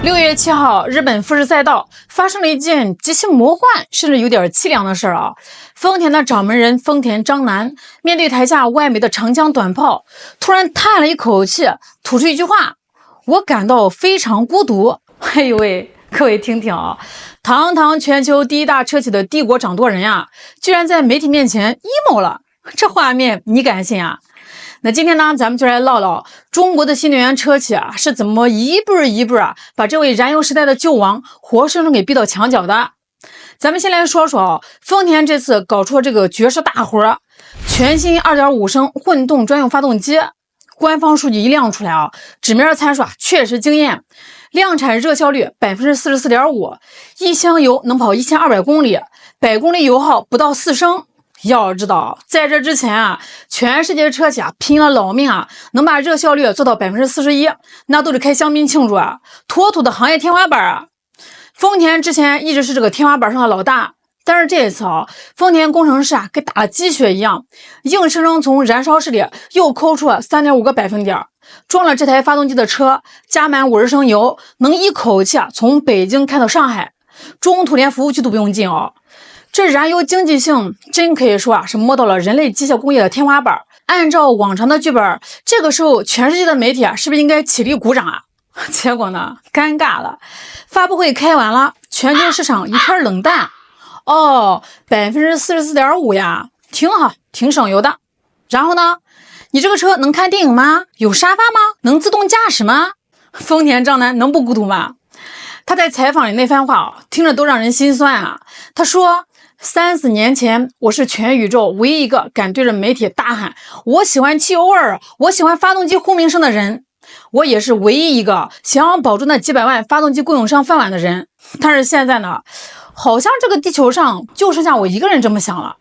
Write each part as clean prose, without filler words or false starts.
6月7号，日本富士赛道发生了一件极其魔幻，甚至有点凄凉的事儿啊！丰田的掌门人丰田章男面对台下外围的长枪短炮，突然叹了一口气，吐出一句话：“我感到非常孤独。”哎呦喂，各位听听啊，堂堂全球第一大车企的帝国掌舵人呀，居然在媒体面前 emo 了，这画面你敢信啊？那今天呢，咱们就来唠唠中国的新能源车企啊是怎么一步一步把这位燃油时代的救王活生生给逼到墙角的。咱们先来说说丰田这次搞出了这个绝世大活，全新 2.5 升混动专用发动机，官方数据一亮出来啊，纸面参数确实惊艳，量产热效率 44.5%， 一箱油能跑1200公里，百公里油耗不到4升。要知道，在这之前全世界车企拼了老命能把热效率做到 41%， 那都是开香槟庆祝妥妥的行业天花板丰田之前一直是这个天花板上的老大，但是这一次丰田工程师跟打了鸡血一样，硬生生从燃烧室里又抠出了 3.5 个百分点，装了这台发动机的车加满50升油，能一口气从北京开到上海，中途连服务区都不用进这燃油经济性真可以说是摸到了人类机械工业的天花板。按照往常的剧本，这个时候全世界的媒体是不是应该起立鼓掌结果呢，尴尬了，发布会开完了，全球市场一片冷淡。44.5%呀，挺好，挺省油的。然后呢，你这个车能看电影吗？有沙发吗？能自动驾驶吗？丰田章男能不孤独吗？他在采访里那番话听着都让人心酸他说，30年前，我是全宇宙唯一一个敢对着媒体大喊我喜欢汽油味儿，我喜欢发动机轰鸣声的人。我也是唯一一个想要保住那几百万发动机供应商饭碗的人。但是现在呢，好像这个地球上就剩下我一个人这么想了。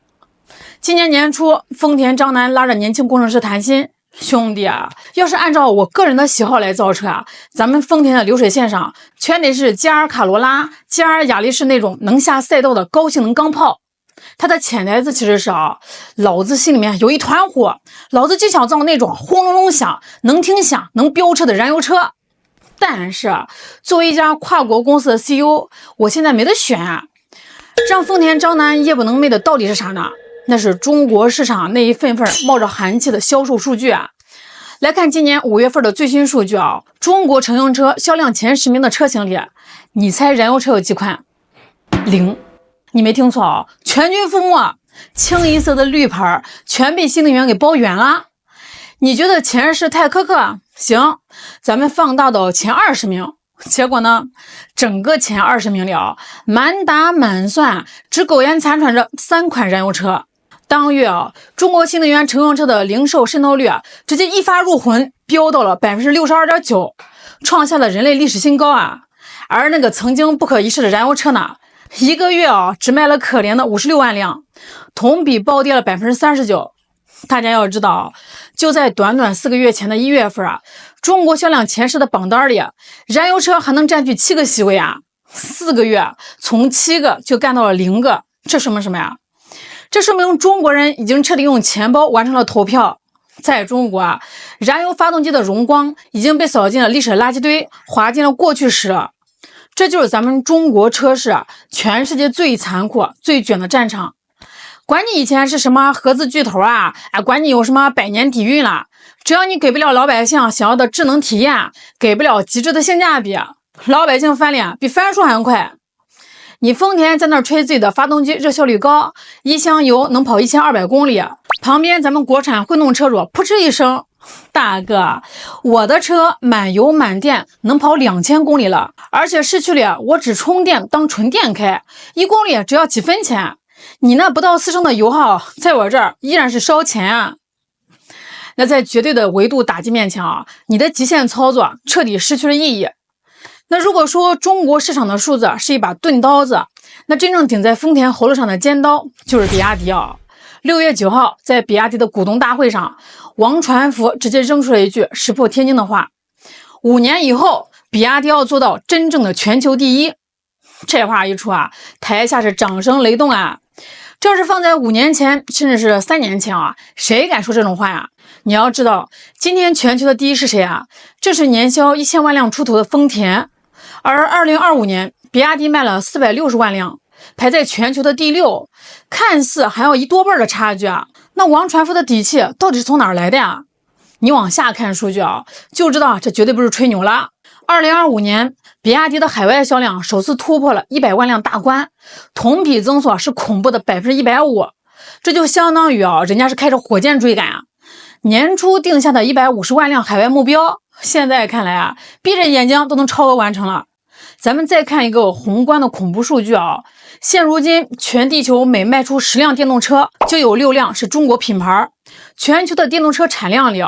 今年年初，丰田章男拉着年轻工程师谈心，兄弟要是按照我个人的喜好来造车咱们丰田的流水线上全得是 GR 卡罗拉、GR 雅力士那种能下赛道的高性能钢炮。它的潜台词其实是老子心里面有一团火，老子就想造那种轰隆隆响、能听响、能飙车的燃油车。但是作为一家跨国公司的 CEO， 我现在没得选让丰田章男夜不能寐的到底是啥呢？那是中国市场那一份份冒着寒气的销售数据来看今年5月份的最新数据中国乘用车销量前10名的车型里，你猜燃油车有几款？0。你没听错全军覆没，清一色的绿牌全被新能源给包圆了。你觉得前10太苛刻？行，咱们放大到前20名。结果呢，整个前20名里满打满算只苟延残喘着3款燃油车。当月中国新能源乘用车的零售渗透率直接一发入魂，飙到了 62.9%， 创下了人类历史新高而那个曾经不可一世的燃油车呢，一个月只卖了可怜的56万辆，同比暴跌了 39%。 大家要知道，就在短短4个月前的1月份中国销量前10的榜单里，燃油车还能占据7个席位4个月从7个就干到了0个，这说明什么呀？这说明中国人已经彻底用钱包完成了投票。在中国燃油发动机的荣光已经被扫进了历史垃圾堆，滑进了过去时了。这就是咱们中国车市全世界最残酷、最卷的战场。管你以前是什么合资巨头管你有什么百年底蕴了，只要你给不了老百姓想要的智能体验，给不了极致的性价比，老百姓翻脸比翻书还快。你丰田在那儿吹自己的发动机热效率高，一箱油能跑1200公里，旁边咱们国产混动车主扑哧一声，大哥，我的车满油满电能跑2000公里了，而且市区里我只充电当纯电开，1公里只要几分钱。你那不到4升的油耗，在我这儿依然是烧钱那在绝对的维度打击面前你的极限操作彻底失去了意义。那如果说中国市场的数字是一把钝刀子，那真正顶在丰田喉咙上的尖刀就是比亚迪6月9号，在比亚迪的股东大会上，王传福直接扔出了一句石破天惊的话：5年以后，比亚迪要做到真正的全球第一。这话一出台下是掌声雷动这要是放在5年前，甚至是3年前谁敢说这种话呀？你要知道，今天全球的第一是谁这是年销1000万辆出头的丰田。而2025年，比亚迪卖了460万辆，排在全球的第6，看似还有一多半的差距啊。那王传福的底气到底是从哪儿来的呀？你往下看数据啊，就知道这绝对不是吹牛了。2025年，比亚迪的海外销量首次突破了100万辆大关，同比增速是恐怖的150%，这就相当于人家是开着火箭追赶啊。年初定下的150万辆海外目标，现在看来啊，闭着眼睛都能超额完成了。咱们再看一个宏观的恐怖数据啊，现如今全地球每卖出10辆电动车，就有6辆是中国品牌。全球的电动车产量里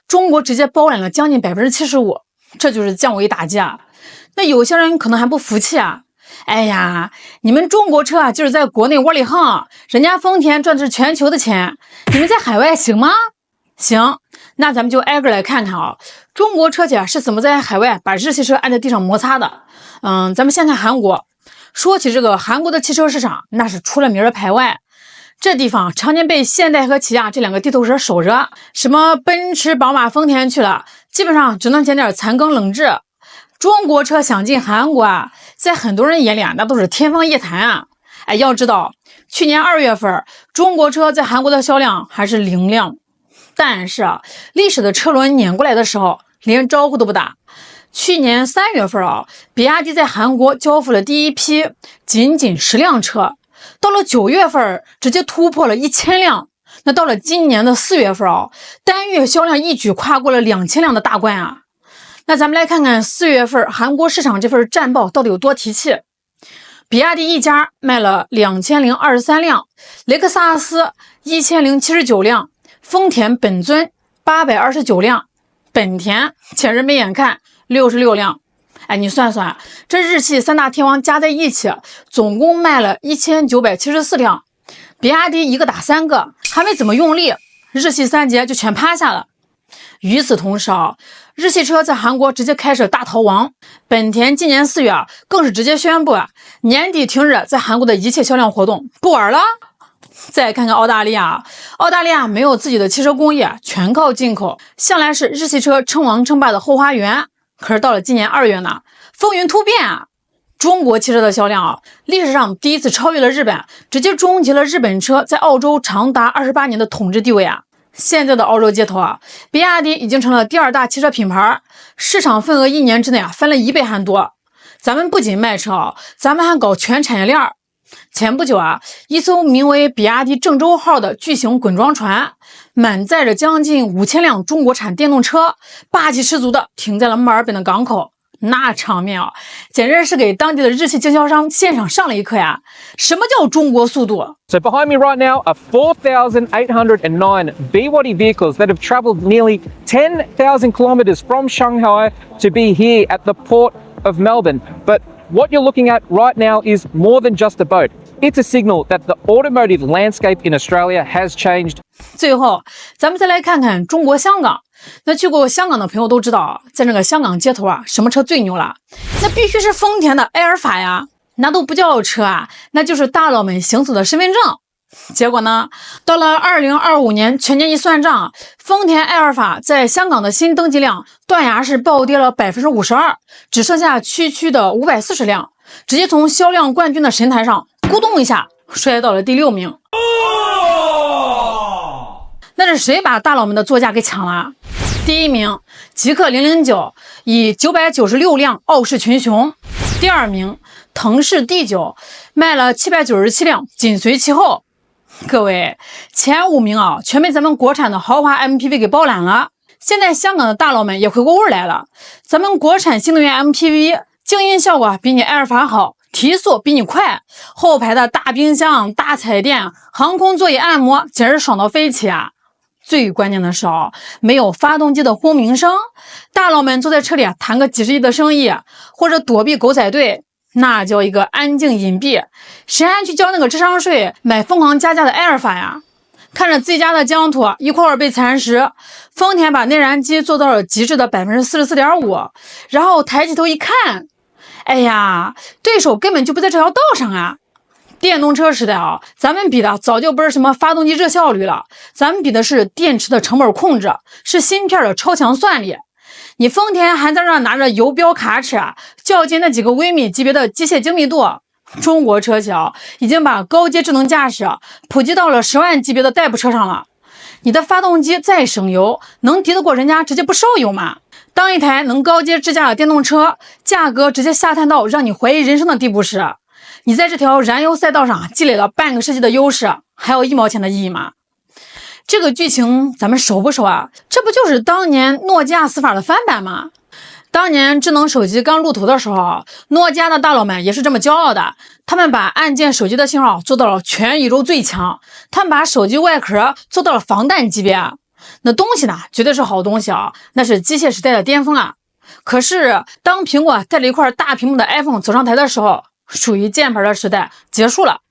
中国直接包揽了将近75%，这就是降维打击啊。那有些人可能还不服气啊，哎呀，你们中国车就是在国内窝里横，人家丰田赚的是全球的钱，你们在海外行吗？行，那咱们就挨个来看看中国车企是怎么在海外把日系车按在地上摩擦的。咱们先看韩国。说起这个韩国的汽车市场，那是出了名的排外。这地方常年被现代和起亚这2个地头蛇守着，什么奔驰、宝马、丰田去了，基本上只能捡点残羹冷炙。中国车想进韩国啊，在很多人眼里那都是天方夜谭啊。要知道，去年2月份，中国车在韩国的销量还是0辆。但是历史的车轮碾过来的时候，连招呼都不打。去年3月份比亚迪在韩国交付了第一批仅10辆车，到了9月份直接突破了1000辆。那到了今年的4月份单月销量一举跨过了2000辆的大关啊。那咱们来看看4月份韩国市场这份战报到底有多提气。比亚迪一家卖了2023辆，雷克萨斯1079辆，丰田本尊829辆，本田前人没眼看66辆。你算算，这日系3大天王加在一起，总共卖了1974辆。比亚迪一个打3个，还没怎么用力，日系3杰就全趴下了。与此同时日系车在韩国直接开始大逃亡。本田今年4月更是直接宣布年底停止在韩国的一切销量活动，不玩了。再看看澳大利亚，澳大利亚没有自己的汽车工业，全靠进口，向来是日系车称王称霸的后花园。可是到了今年2月呢，风云突变中国汽车的销量历史上第一次超越了日本，直接终结了日本车在澳洲长达28年的统治地位现在的澳洲街头比亚迪已经成了第2大汽车品牌，市场份额1年之内翻了1倍还多。咱们不仅卖车咱们还搞全产业链。前不久一艘名为比亚迪郑州号的巨型滚装船，满载着将近5000辆中国产电动车，霸气十足的停在了墨尔本的港口。那场面简直是给当地的日系经销商现场上了一课呀！什么叫中国速度？ So behind me right now are 4,809 B-body vehicles that have traveled nearly 10,000 kilometers from Shanghai to be here at the port of Melbourne. But what you're looking at right now is more than just a boat. It's a signal that the automotive landscape in Australia has changed. 最后，咱们再来看看中国香港。那去过香港的朋友都知道在那个香港街头什么车最牛了？那必须是丰田的埃尔法呀，那都不叫车那就是大佬们行走的身份证。结果呢，到了2025年全年一算账，丰田埃尔法在香港的新登记量断崖式暴跌了52%，只剩下区的540辆，直接从销量冠军的神台上咕咚一下摔到了第6名。那是谁把大佬们的座驾给抢了？第1名极氪009以996辆傲视群雄，第2名腾势 D9 卖了797辆，紧随其后。各位，前5名全被咱们国产的豪华 MPV 给包揽了。现在香港的大佬们也回过味来了，咱们国产新能源 MPV 静音效果比你埃尔法好，提速比你快，后排的大冰箱、大彩电、航空座椅按摩，简直爽到飞起最关键的是没有发动机的轰鸣声，大佬们坐在车里谈个几十亿的生意，或者躲避狗仔队，那叫一个安静隐蔽。谁还去交那个智商税买疯狂加价的埃尔法呀？看着自己家的疆土一块儿被蚕食，丰田把内燃机做到了极致的 44.5%， 然后抬起头一看，哎呀，对手根本就不在这条道上电动车时代咱们比的早就不是什么发动机热效率了，咱们比的是电池的成本控制，是芯片的超强算力。你丰田还在那拿着游标卡尺较劲那几个微米级别的机械精密度，中国车企已经把高阶智能驾驶普及到了10万级别的代步车上了。你的发动机再省油，能敌得过人家直接不烧油吗？当一台能高阶智驾的电动车价格直接下探到让你怀疑人生的地步时，你在这条燃油赛道上积累了半个世纪的优势，还有1毛钱的意义吗？这个剧情咱们熟不熟啊？这不就是当年诺基亚死法的翻版吗？当年智能手机刚露头的时候，诺基亚的大佬们也是这么骄傲的，他们把按键手机的信号做到了全宇宙最强，他们把手机外壳做到了防弹级别。那东西呢，绝对是好东西那是机械时代的巅峰啊。可是当苹果带着一块大屏幕的 iPhone 走上台的时候，属于键盘的时代结束了。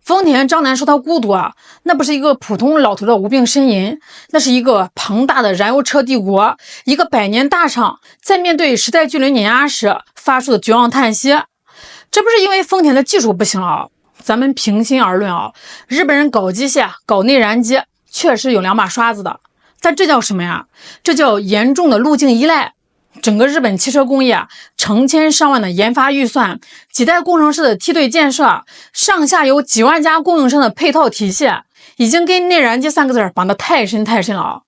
丰田章男说他孤独那不是一个普通老头的无病呻吟，那是一个庞大的燃油车帝国，一个百年大厂在面对时代巨轮碾压时发出的绝望叹息。这不是因为丰田的技术不行了咱们平心而论日本人搞机械搞内燃机确实有2把刷子的，但这叫什么呀？这叫严重的路径依赖。整个日本汽车工业成千上万的研发预算，几代工程师的梯队建设，上下游几万家供应商的配套体系，已经跟内燃机3个字绑得太深太深了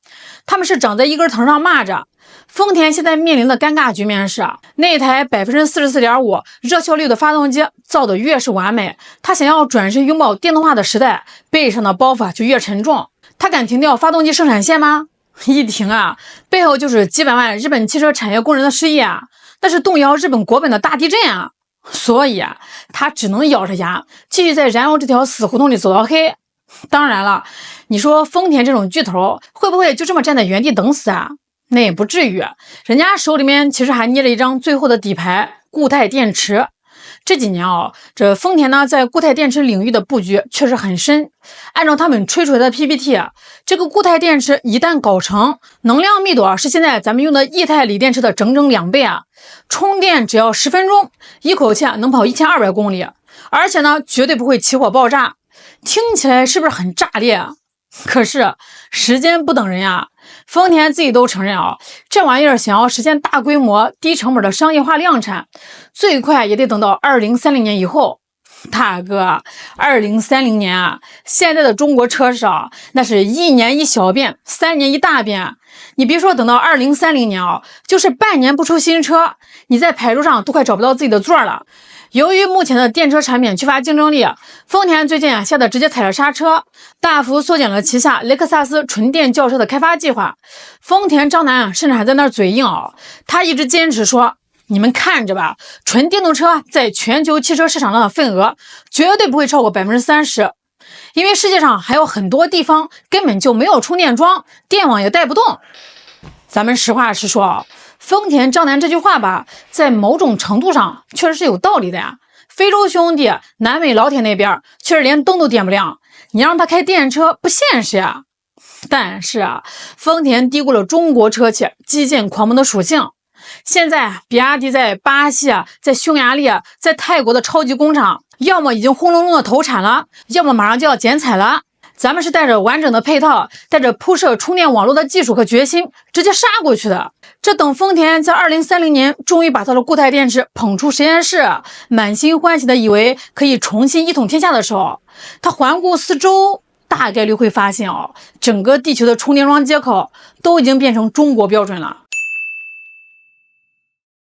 他们是长在一根藤上蚂蚱。丰田现在面临的尴尬局面是，那台 44.5% 热效率的发动机造得越是完美，他想要转身拥抱电动化的时代，背上的包袱就越沉重。他敢停掉发动机生产线吗？一停背后就是几百万日本汽车产业工人的失业那是动摇日本国本的大地震所以他只能咬着牙继续在燃油这条死胡同里走到黑。当然了，你说丰田这种巨头会不会就这么站在原地等死那也不至于，人家手里面其实还捏着一张最后的底牌——固态电池。这几年这丰田呢在固态电池领域的布局确实很深。按照他们吹出来的 PPT， 这个固态电池一旦搞成，能量密度是现在咱们用的液态锂电池的整整2倍充电只要10分钟，一口气能跑1200公里，而且呢绝对不会起火爆炸。听起来是不是很炸裂可是时间不等人丰田自己都承认这玩意儿想要实现大规模低成本的商业化量产，最快也得等到2030年以后。大哥，2030年现在的中国车市那是1年1小变，3年1大变。你别说等到2030年就是半年不出新车，你在牌桌上都快找不到自己的座了。由于目前的电车产品缺乏竞争力，丰田最近吓得直接踩了刹车，大幅缩减了旗下雷克萨斯纯电轿车的开发计划。丰田章男甚至还在那儿嘴硬他一直坚持说，你们看着吧，纯电动车在全球汽车市场上的份额绝对不会超过 30%， 因为世界上还有很多地方根本就没有充电桩，电网也带不动。咱们实话实说丰田章男这句话吧，在某种程度上确实是有道理的非洲兄弟南美老铁那边确实连灯都点不亮，你让他开电车不现实但是丰田低估了中国车企基建狂魔的属性。现在比亚迪在巴西在匈牙利在泰国的超级工厂，要么已经轰隆隆的投产了，要么马上就要剪彩了。咱们是带着完整的配套，带着铺设充电网络的技术和决心直接杀过去的。这等丰田在2030年终于把他的固态电池捧出实验室，满心欢喜的以为可以重新一统天下的时候，他环顾四周，大概率会发现整个地球的充电桩接口都已经变成中国标准了。